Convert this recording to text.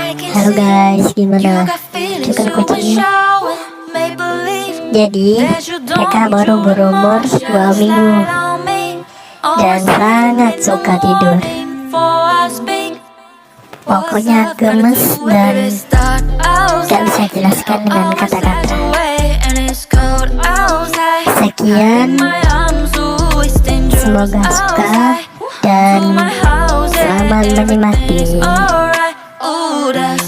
Halo guys, gimana? Cukan kucingnya. Jadi, mereka baru berumur 2 minggu dan sangat suka tidur. Pokoknya gemes dan gak bisa jelaskan dengan kata-kata. Sekian, semoga suka dan selamat menikmati.